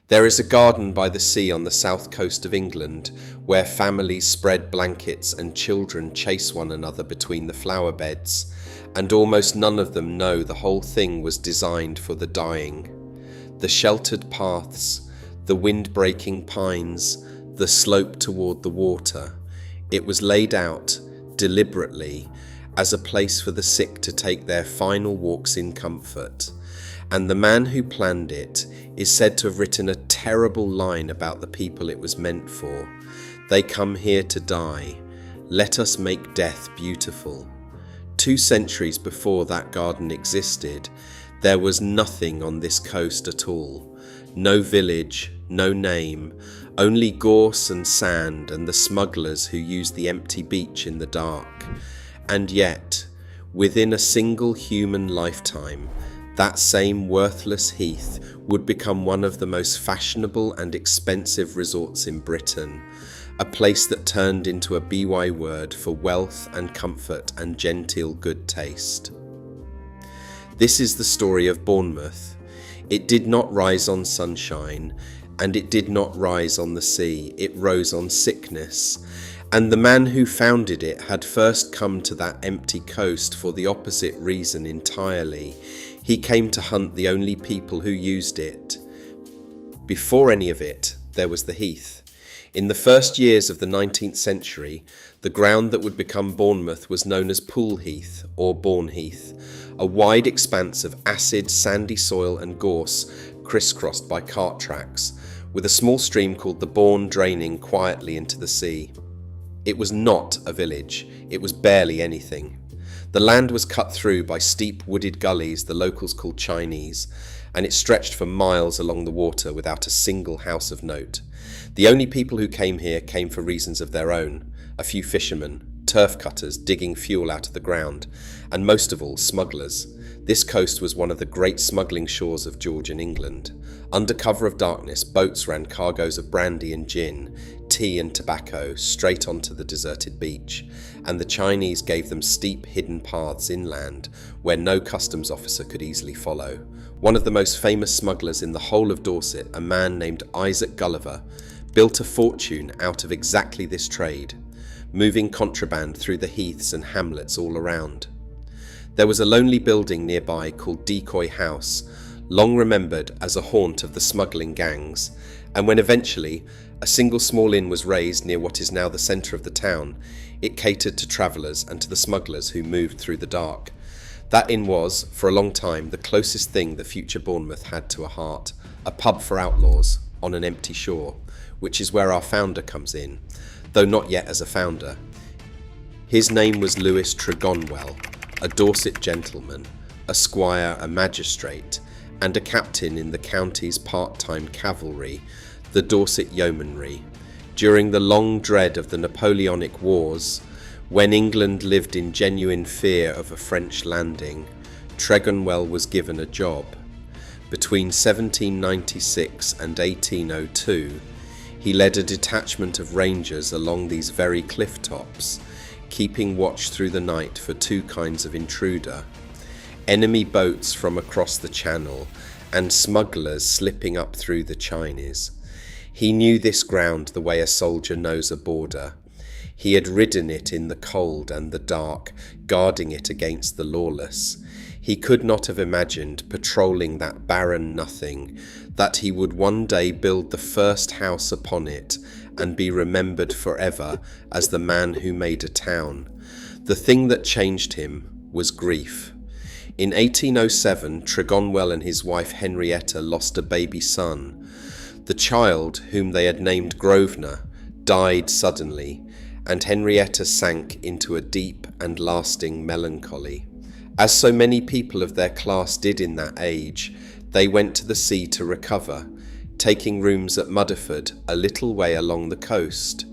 There is a garden by the sea on the south coast of England where families spread blankets and children chase one another between the flower beds, and almost none of them know the whole thing was designed for the dying. The sheltered paths, the wind-breaking pines, the slope toward the water. It was laid out, deliberately, as a place for the sick to take their final walks in comfort. And the man who planned it is said to have written a terrible line about the people it was meant for. They come here to die. Let us make death beautiful. 2 centuries before that garden existed, there was nothing on this coast at all. No village, no name, only gorse and sand and the smugglers who used the empty beach in the dark. And yet, within a single human lifetime, that same worthless heath would become one of the most fashionable and expensive resorts in Britain, a place that turned into a byword for wealth and comfort and genteel good taste. This is the story of Bournemouth. It did not rise on sunshine, and it did not rise on the sea. It rose on sickness. And the man who founded it had first come to that empty coast for the opposite reason entirely. He came to hunt the only people who used it. Before any of it, there was the heath. In the first years of the 19th century, the ground that would become Bournemouth was known as Pool Heath or Bourne Heath, a wide expanse of acid, sandy soil and gorse crisscrossed by cart tracks, with a small stream called the Bourne draining quietly into the sea. It was not a village, it was barely anything. The land was cut through by steep wooded gullies the locals called Chinese, and it stretched for miles along the water without a single house of note. The only people who came here came for reasons of their own: a few fishermen, turf cutters digging fuel out of the ground, and most of all, smugglers. This coast was one of the great smuggling shores of Georgian England. Under cover of darkness, boats ran cargoes of brandy and gin, tea and tobacco straight onto the deserted beach, and the Chinese gave them steep hidden paths inland where no customs officer could easily follow. One of the most famous smugglers in the whole of Dorset, a man named Isaac Gulliver, built a fortune out of exactly this trade, moving contraband through the heaths and hamlets all around. There was a lonely building nearby called Decoy House, long remembered as a haunt of the smuggling gangs, and when eventually a single small inn was raised near what is now the centre of the town, it catered to travellers and to the smugglers who moved through the dark. That inn was, for a long time, the closest thing the future Bournemouth had to a heart, a pub for outlaws on an empty shore, which is where our founder comes in, though not yet as a founder. His name was Lewis Tregonwell, a Dorset gentleman, a squire, a magistrate, and a captain in the county's part-time cavalry, the Dorset Yeomanry. During the long dread of the Napoleonic Wars, when England lived in genuine fear of a French landing, Tregonwell was given a job. Between 1796 and 1802, he led a detachment of rangers along these very cliff tops, keeping watch through the night for 2 kinds of intruder: enemy boats from across the channel and smugglers slipping up through the Chinese. He knew this ground the way a soldier knows a border. He had ridden it in the cold and the dark, guarding it against the lawless. He could not have imagined patrolling that barren nothing, that he would one day build the first house upon it and be remembered forever as the man who made a town. The thing that changed him was grief. In 1807, Tregonwell and his wife Henrietta lost a baby son. The child, whom they had named Grosvenor, died suddenly, and Henrietta sank into a deep and lasting melancholy. As so many people of their class did in that age, they went to the sea to recover, taking rooms at Mudderford, a little way along the coast.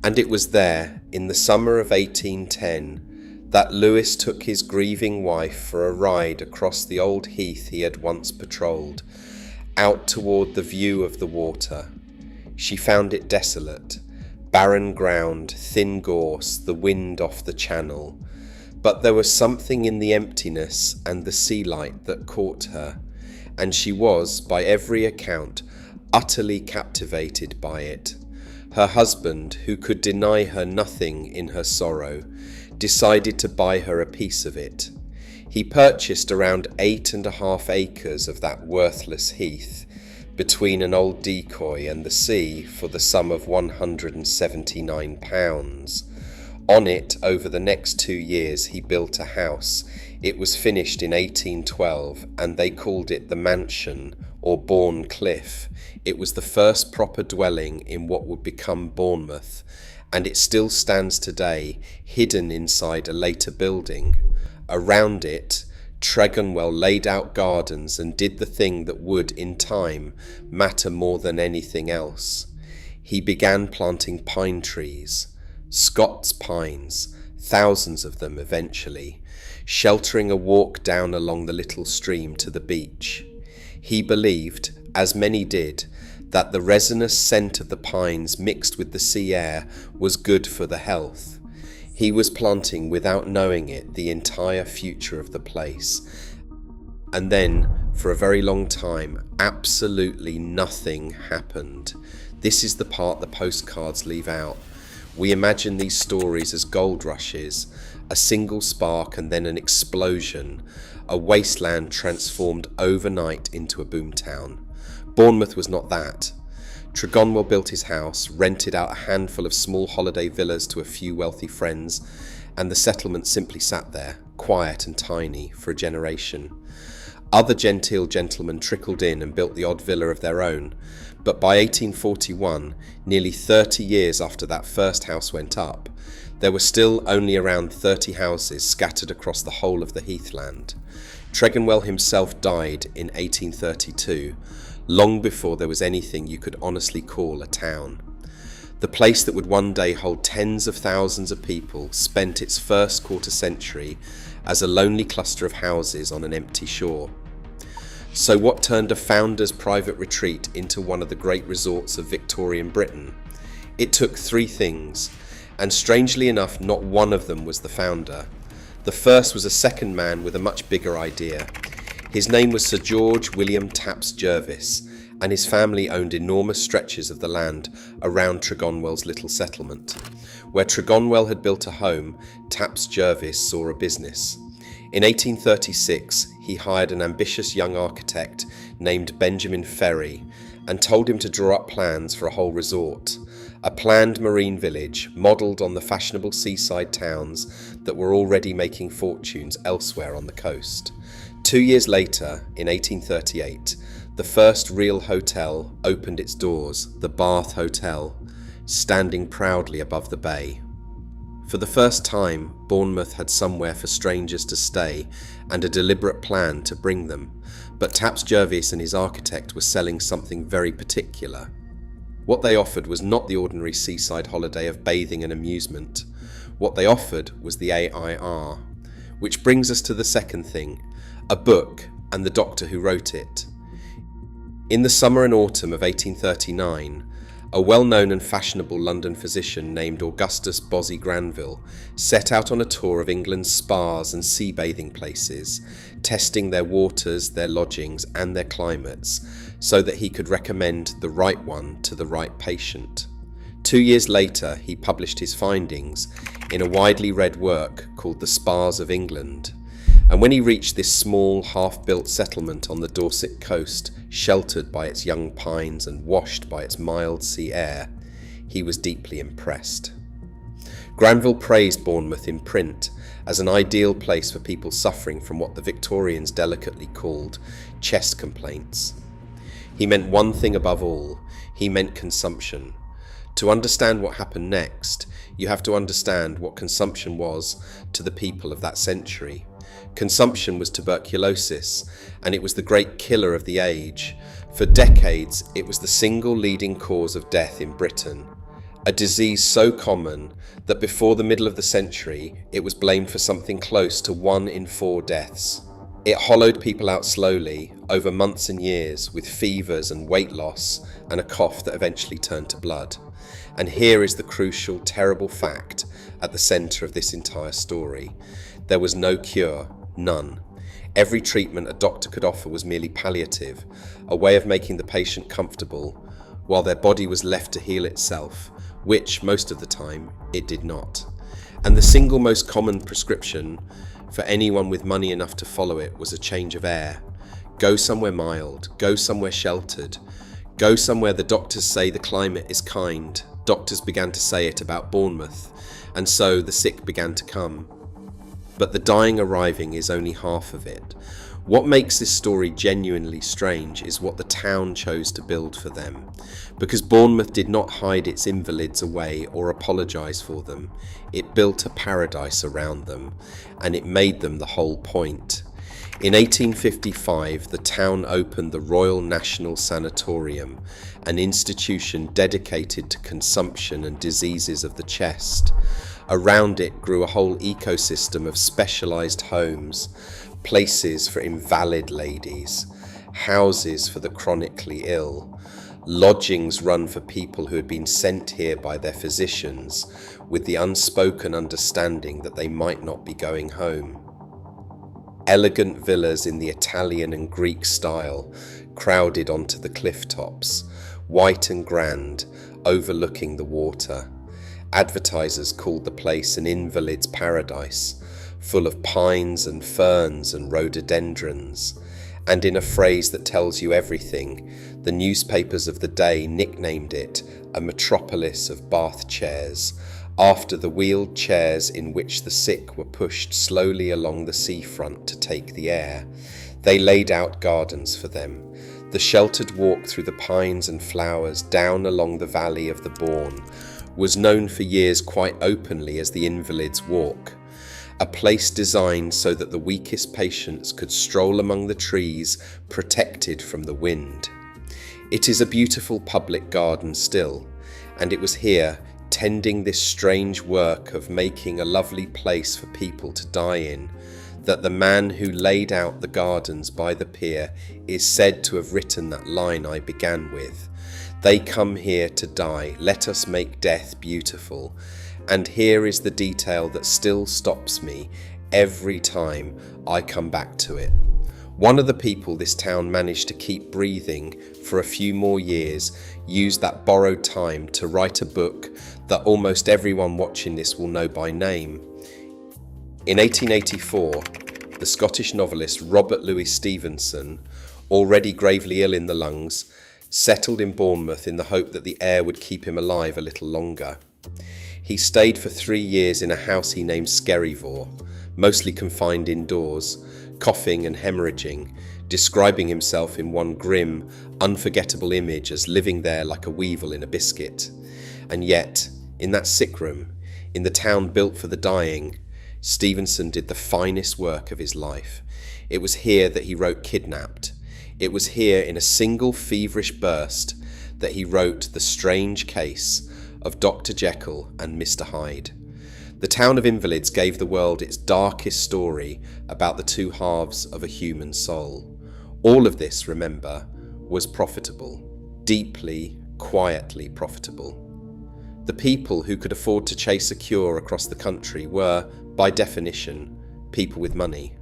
And it was there, in the summer of 1810, that Lewis took his grieving wife for a ride across the old heath he had once patrolled, out toward the view of the water. She found it desolate, barren ground, thin gorse, the wind off the channel. But there was something in the emptiness and the sea light that caught her, and she was, by every account, utterly captivated by it. Her husband, who could deny her nothing in her sorrow, decided to buy her a piece of it. He purchased around 8.5 acres of that worthless heath, between an old decoy and the sea, for the sum of £179. On it, over the next 2 years, he built a house. It was finished in 1812, and they called it the Mansion, or Bourne Cliff. It was the first proper dwelling in what would become Bournemouth, and it still stands today, hidden inside a later building. Around it, Tregonwell laid out gardens and did the thing that would, in time, matter more than anything else. He began planting pine trees, Scots pines, thousands of them eventually, sheltering a walk down along the little stream to the beach. He believed, as many did, that the resinous scent of the pines mixed with the sea air was good for the health. He was planting, without knowing it, the entire future of the place. And then, for a very long time, absolutely nothing happened. This is the part the postcards leave out. We imagine these stories as gold rushes, a single spark and then an explosion, a wasteland transformed overnight into a boomtown. Bournemouth was not that. Tregonwell built his house, rented out a handful of small holiday villas to a few wealthy friends, and the settlement simply sat there, quiet and tiny, for a generation. Other genteel gentlemen trickled in and built the odd villa of their own, but by 1841, nearly 30 years after that first house went up, there were still only around 30 houses scattered across the whole of the heathland. Tregonwell himself died in 1832, long before there was anything you could honestly call a town. The place that would one day hold tens of thousands of people spent its first quarter century as a lonely cluster of houses on an empty shore. So what turned a founder's private retreat into one of the great resorts of Victorian Britain? It took 3 things, and strangely enough, not one of them was the founder. The first was a second man with a much bigger idea. His name was Sir George William Taps Jervis, and his family owned enormous stretches of the land around Tregonwell's little settlement. Where Tregonwell had built a home, Taps Jervis saw a business. In 1836, he hired an ambitious young architect named Benjamin Ferry and told him to draw up plans for a whole resort, a planned marine village modelled on the fashionable seaside towns that were already making fortunes elsewhere on the coast. 2 years later, in 1838, the first real hotel opened its doors, the Bath Hotel, standing proudly above the bay. For the first time, Bournemouth had somewhere for strangers to stay and a deliberate plan to bring them, but Taps Jervis and his architect were selling something very particular. What they offered was not the ordinary seaside holiday of bathing and amusement. What they offered was the AIR, which brings us to the second thing, a book and the doctor who wrote it. In the summer and autumn of 1839, a well-known and fashionable London physician named Augustus Bozzy Granville set out on a tour of England's spas and sea-bathing places, testing their waters, their lodgings and their climates, so that he could recommend the right one to the right patient. 2 years later, he published his findings in a widely read work called The Spas of England. And when he reached this small, half-built settlement on the Dorset coast, sheltered by its young pines and washed by its mild sea air, he was deeply impressed. Granville praised Bournemouth in print as an ideal place for people suffering from what the Victorians delicately called chest complaints. He meant one thing above all. He meant consumption. To understand what happened next, you have to understand what consumption was to the people of that century. Consumption was tuberculosis, and it was the great killer of the age. For decades, it was the single leading cause of death in Britain. A disease so common that before the middle of the century, it was blamed for something close to 1 in 4 deaths. It hollowed people out slowly, over months and years, with fevers and weight loss, and a cough that eventually turned to blood. And here is the crucial, terrible fact at the centre of this entire story. There was no cure, none. Every treatment a doctor could offer was merely palliative, a way of making the patient comfortable, while their body was left to heal itself, which most of the time it did not. And the single most common prescription for anyone with money enough to follow it was a change of air. Go somewhere mild, go somewhere sheltered, go somewhere the doctors say the climate is kind. Doctors began to say it about Bournemouth, and so the sick began to come. But the dying arriving is only half of it. What makes this story genuinely strange is what the town chose to build for them, because Bournemouth did not hide its invalids away or apologise for them. It built a paradise around them, and it made them the whole point. In 1855, the town opened the Royal National Sanatorium, an institution dedicated to consumption and diseases of the chest. Around it grew a whole ecosystem of specialised homes, places for invalid ladies, houses for the chronically ill, lodgings run for people who had been sent here by their physicians with the unspoken understanding that they might not be going home. Elegant villas in the Italian and Greek style crowded onto the cliff tops, white and grand, overlooking the water. Advertisers called the place an invalid's paradise, full of pines and ferns and rhododendrons. And in a phrase that tells you everything, the newspapers of the day nicknamed it a metropolis of bath chairs, after the wheeled chairs in which the sick were pushed slowly along the seafront to take the air. They laid out gardens for them. The sheltered walk through the pines and flowers down along the valley of the Bourne was known for years quite openly as the Invalid's Walk, a place designed so that the weakest patients could stroll among the trees, protected from the wind. It is a beautiful public garden still, and it was here, tending this strange work of making a lovely place for people to die in, that the man who laid out the gardens by the pier is said to have written that line I began with. They come here to die, let us make death beautiful. And here is the detail that still stops me every time I come back to it. One of the people this town managed to keep breathing for a few more years used that borrowed time to write a book that almost everyone watching this will know by name. In 1884, the Scottish novelist Robert Louis Stevenson, already gravely ill in the lungs, settled in Bournemouth in the hope that the air would keep him alive a little longer. He stayed for 3 years in a house he named Skerryvore, mostly confined indoors, coughing and hemorrhaging, describing himself in one grim, unforgettable image as living there like a weevil in a biscuit. And yet, in that sick room, in the town built for the dying, Stevenson did the finest work of his life. It was here that he wrote Kidnapped. It was here, in a single feverish burst, that he wrote The Strange Case of Dr. Jekyll and Mr. Hyde. The town of Invalids gave the world its darkest story about the two halves of a human soul. All of this, remember, was profitable, deeply, quietly profitable. The people who could afford to chase a cure across the country were, by definition, people with money,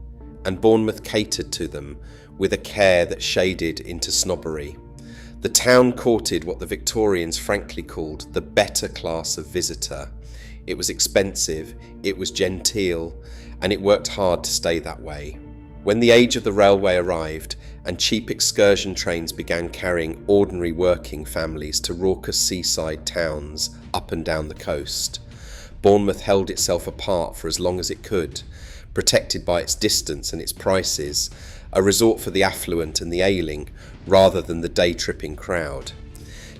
and Bournemouth catered to them with a care that shaded into snobbery. The town courted what the Victorians frankly called the better class of visitor. It was expensive, it was genteel, and it worked hard to stay that way. When the age of the railway arrived and cheap excursion trains began carrying ordinary working families to raucous seaside towns up and down the coast, Bournemouth held itself apart for as long as it could, protected by its distance and its prices, a resort for the affluent and the ailing rather than the day-tripping crowd.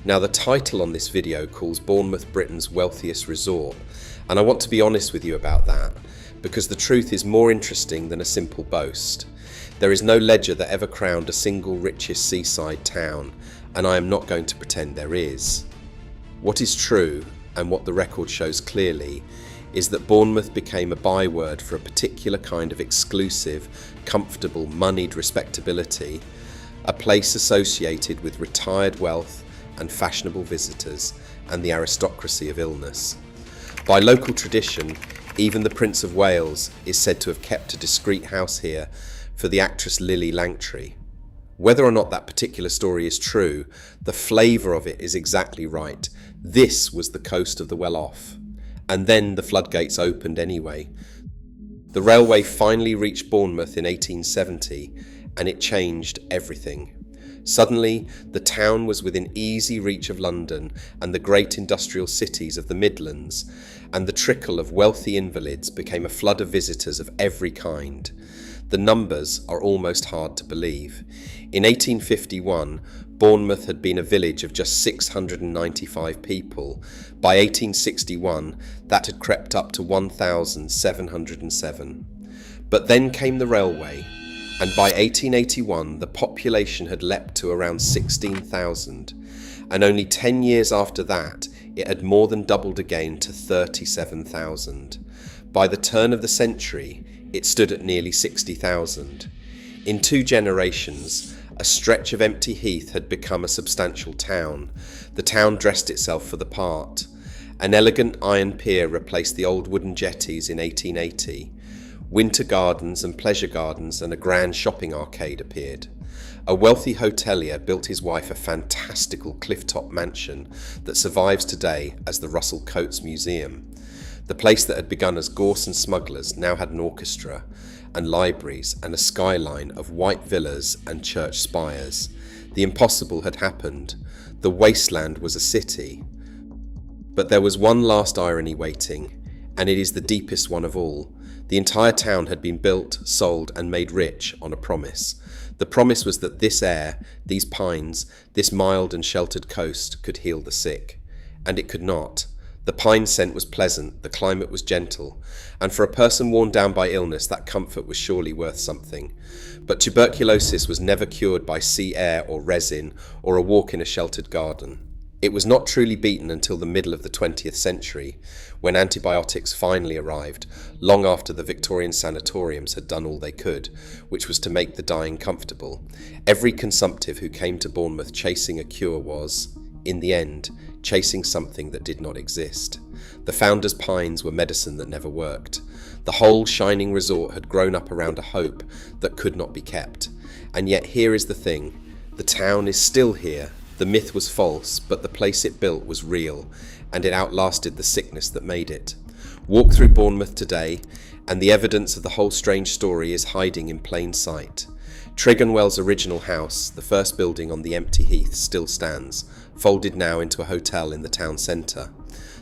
Now, the title on this video calls Bournemouth Britain's wealthiest resort, and I want to be honest with you about that, because the truth is more interesting than a simple boast. There is no ledger that ever crowned a single richest seaside town, and I am not going to pretend there is. What is true, and what the record shows clearly, is that Bournemouth became a byword for a particular kind of exclusive, comfortable, moneyed respectability, a place associated with retired wealth and fashionable visitors and the aristocracy of illness. By local tradition, even the Prince of Wales is said to have kept a discreet house here for the actress Lily Langtry. Whether or not that particular story is true, the flavour of it is exactly right. This was the coast of the well-off. And then the floodgates opened anyway. The railway finally reached Bournemouth in 1870, and it changed everything. Suddenly, the town was within easy reach of London and the great industrial cities of the Midlands, and the trickle of wealthy invalids became a flood of visitors of every kind. The numbers are almost hard to believe. In 1851, Bournemouth had been a village of just 695 people. By 1861, that had crept up to 1,707. But then came the railway, and by 1881 the population had leapt to around 16,000, and only 10 years after that it had more than doubled again to 37,000. By the turn of the century it stood at nearly 60,000. In 2 generations, a stretch of empty heath had become a substantial town. The town dressed itself for the part. An elegant iron pier replaced the old wooden jetties in 1880. Winter gardens and pleasure gardens and a grand shopping arcade appeared. A wealthy hotelier built his wife a fantastical cliff-top mansion that survives today as the Russell Coates Museum. The place that had begun as Gorse and Smugglers now had an orchestra and libraries and a skyline of white villas and church spires. The impossible had happened. The Wasteland was a city. But there was one last irony waiting, and it is the deepest one of all. The entire town had been built, sold, and made rich on a promise. The promise was that this air, these pines, this mild and sheltered coast could heal the sick. And it could not. The pine scent was pleasant, the climate was gentle, and for a person worn down by illness that comfort was surely worth something. But tuberculosis was never cured by sea air or resin or a walk in a sheltered garden. It was not truly beaten until the middle of the 20th century, when antibiotics finally arrived, long after the Victorian sanatoriums had done all they could, which was to make the dying comfortable. Every consumptive who came to Bournemouth chasing a cure was, in the end, chasing something that did not exist. The founders' pines were medicine that never worked. The whole shining resort had grown up around a hope that could not be kept. And yet here is the thing, the town is still here. The myth was false, but the place it built was real, and it outlasted the sickness that made it. Walk through Bournemouth today, and the evidence of the whole strange story is hiding in plain sight. Tregonwell's original house, the first building on the empty heath, still stands, folded now into a hotel in the town centre.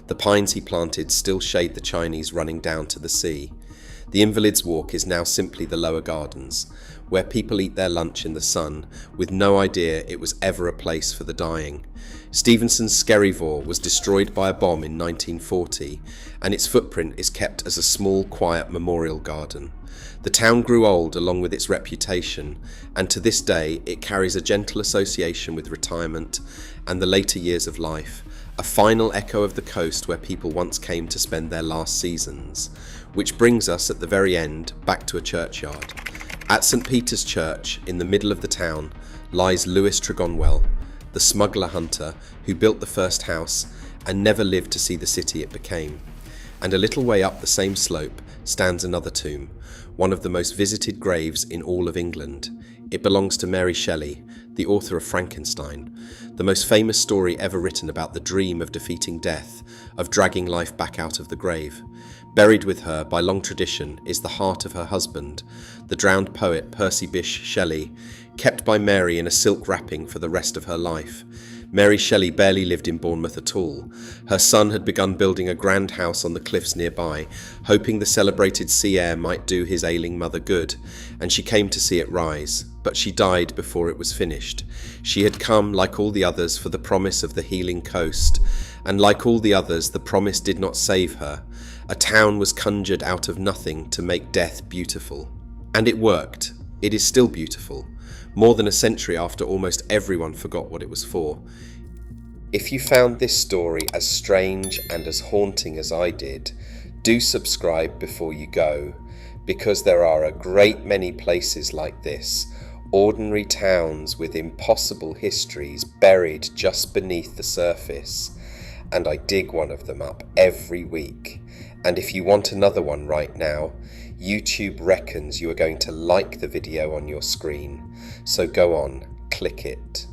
The pines he planted still shade the Chinese running down to the sea. The Invalids' Walk is now simply the lower gardens, where people eat their lunch in the sun, with no idea it was ever a place for the dying. Stevenson's Skerryvore was destroyed by a bomb in 1940, and its footprint is kept as a small, quiet memorial garden. The town grew old along with its reputation, and to this day it carries a gentle association with retirement and the later years of life, a final echo of the coast where people once came to spend their last seasons. Which brings us at the very end back to a churchyard. At St. Peter's Church, in the middle of the town, lies Lewis Tregonwell, the smuggler hunter who built the first house and never lived to see the city it became. And a little way up the same slope stands another tomb, one of the most visited graves in all of England. It belongs to Mary Shelley, the author of Frankenstein, the most famous story ever written about the dream of defeating death, of dragging life back out of the grave. Buried with her, by long tradition, is the heart of her husband, the drowned poet Percy Bysshe Shelley, kept by Mary in a silk wrapping for the rest of her life. Mary Shelley barely lived in Bournemouth at all. Her son had begun building a grand house on the cliffs nearby, hoping the celebrated sea air might do his ailing mother good, and she came to see it rise. But she died before it was finished. She had come, like all the others, for the promise of the healing coast, and like all the others, the promise did not save her. A town was conjured out of nothing to make death beautiful. And it worked. It is still beautiful, more than a century after almost everyone forgot what it was for. If you found this story as strange and as haunting as I did, do subscribe before you go, because there are a great many places like this, ordinary towns with impossible histories buried just beneath the surface, and I dig one of them up every week. And if you want another one right now, YouTube reckons you are going to like the video on your screen. So go on, click it.